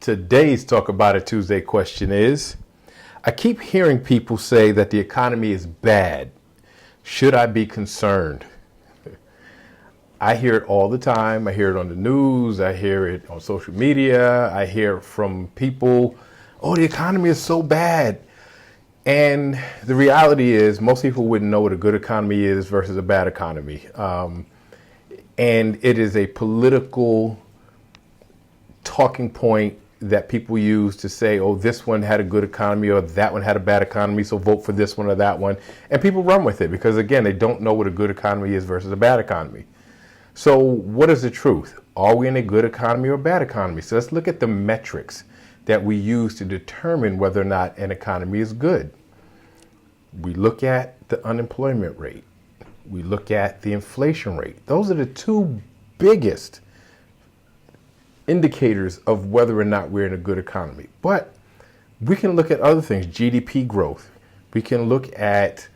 Today's Talk About It Tuesday question is, I keep hearing people say that the economy is bad. Should I be concerned? I hear it all the time. I hear it on the news. I hear it on social media. I hear it from people, oh, the economy is so bad. And the reality is most people wouldn't know what a good economy is versus a bad economy. And it is a political talking point that people use to say, oh, this one had a good economy or that one had a bad economy, so vote for this one or that one. And people run with it because, again, they don't know what a good economy is versus a bad economy. So what is the truth? Are we in a good economy or a bad economy? So let's look at the metrics that we use to determine whether or not an economy is good. We look at the unemployment rate. We look at the inflation rate. Those are the two biggest indicators of whether or not we're in a good economy. But we can look at other things, GDP growth. We can look at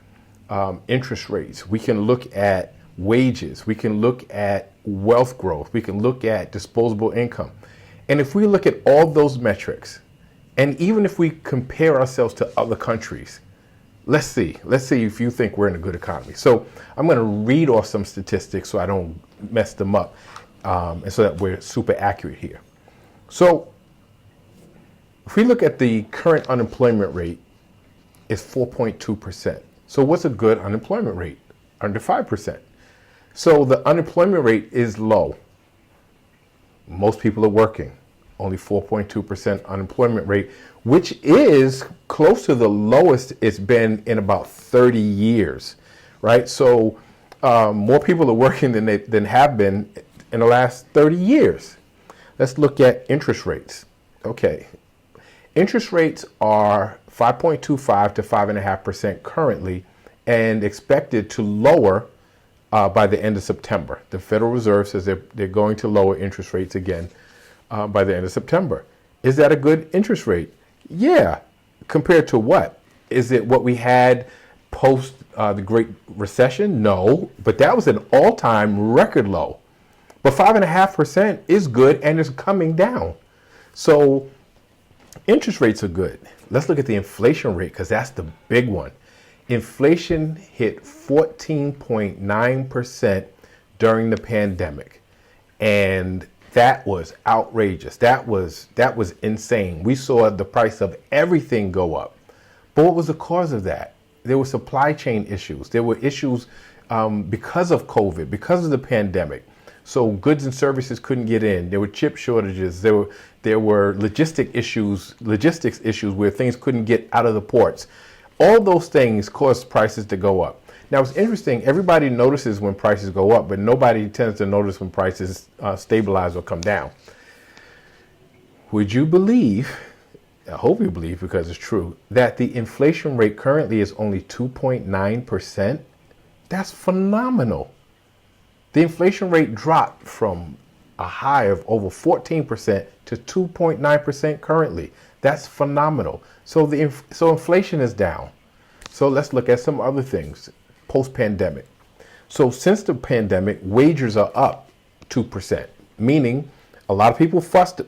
interest rates. We can look at wages. We can look at wealth growth. We can look at disposable income. And if we look at all those metrics, and even if we compare ourselves to other countries, let's see if you think we're in a good economy. So I'm going to read off some statistics so I don't mess them up. And so that we're super accurate here. So if we look at the current unemployment rate, it's 4.2%. So what's a good unemployment rate? Under 5%. So the unemployment rate is low. Most people are working. Only 4.2% unemployment rate, which is close to the lowest it's been in about 30 years, right? So more people are working than have been in the last 30 years. Let's look at interest rates. Okay. Interest rates are 5.25 to 5.5% currently and expected to lower by the end of September. The Federal Reserve says they're going to lower interest rates again by the end of September. Is that a good interest rate? Yeah. Compared to what? Is it what we had post the Great Recession? No, but that was an all-time record low. But 5.5% is good and it's coming down. So interest rates are good. Let's look at the inflation rate because that's the big one. Inflation hit 14.9% during the pandemic. And that was outrageous. That was insane. We saw the price of everything go up. But what was the cause of that? There were supply chain issues. There were issues because of COVID, because of the pandemic. So goods and services couldn't get in. There were chip shortages. There were logistics issues where things couldn't get out of the ports. All those things caused prices to go up. Now it's interesting. Everybody notices when prices go up, but nobody tends to notice when prices stabilize or come down. Would you believe? I hope you believe because it's true that the inflation rate currently is only 2.9%. That's phenomenal. The inflation rate dropped from a high of over 14% to 2.9% currently. That's phenomenal. So inflation is down. So let's look at some other things post-pandemic. So since the pandemic, wages are up 2%, meaning a lot of people fussed,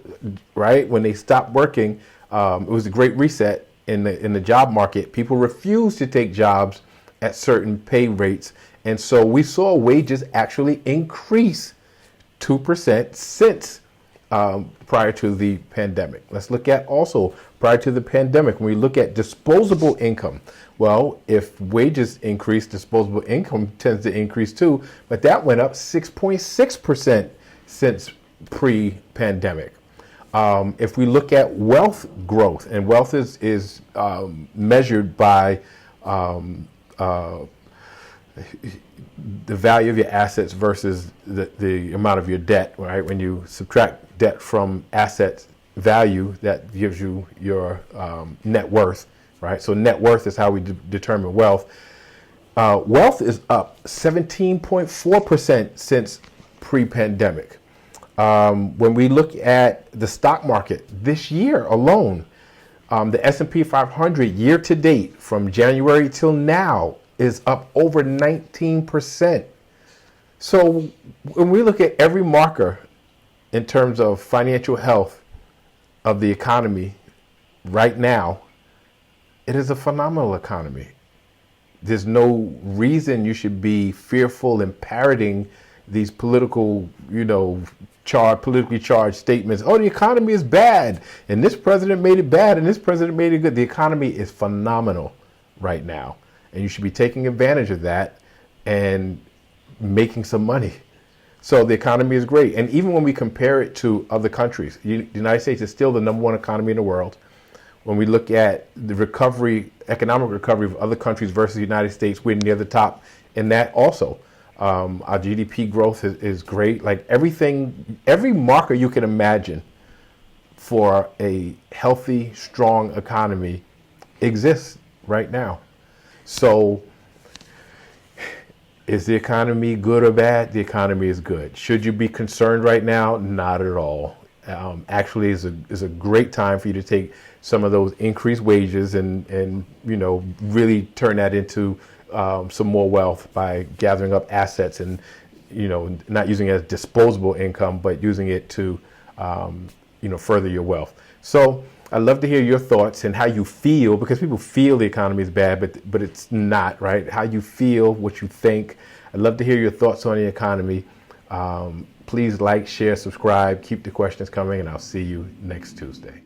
right? When they stopped working, it was a great reset in the job market. People refused to take jobs at certain pay rates. And so we saw wages actually increase 2% since prior to the pandemic. Let's look at also prior to the pandemic, when we look at disposable income. Well, if wages increase, disposable income tends to increase too, but that went up 6.6% since pre-pandemic. If we look at wealth growth, and wealth is measured by the value of your assets versus the amount of your debt, right? When you subtract debt from assets value, that gives you your net worth, right? So net worth is how we determine wealth. Wealth is up 17.4% since pre-pandemic. When we look at the stock market this year alone, the S&P 500 year to date from January till now is up over 19%. So when we look at every marker in terms of financial health, of the economy right now, it is a phenomenal economy. There's no reason you should be fearful and parroting these politically charged statements. Oh, the economy is bad, and this president made it bad, and this president made it good. The economy is phenomenal right now, and you should be taking advantage of that and making some money. So the economy is great. And even when we compare it to other countries, the United States is still the number one economy in the world. When we look at the recovery, economic recovery of other countries versus the United States, we're near the top in that also. Our GDP growth is great. Like everything, every marker you can imagine for a healthy, strong economy exists right now. So is the economy good or bad? The economy is good. Should you be concerned right now? Not at all. Actually, is a great time for you to take some of those increased wages and really turn that into some more wealth by gathering up assets and not using it as disposable income, but using it to further your wealth. So I'd love to hear your thoughts and how you feel, because people feel the economy is bad, but it's not, right? How you feel, what you think. I'd love to hear your thoughts on the economy. Please like, share, subscribe, keep the questions coming, and I'll see you next Tuesday.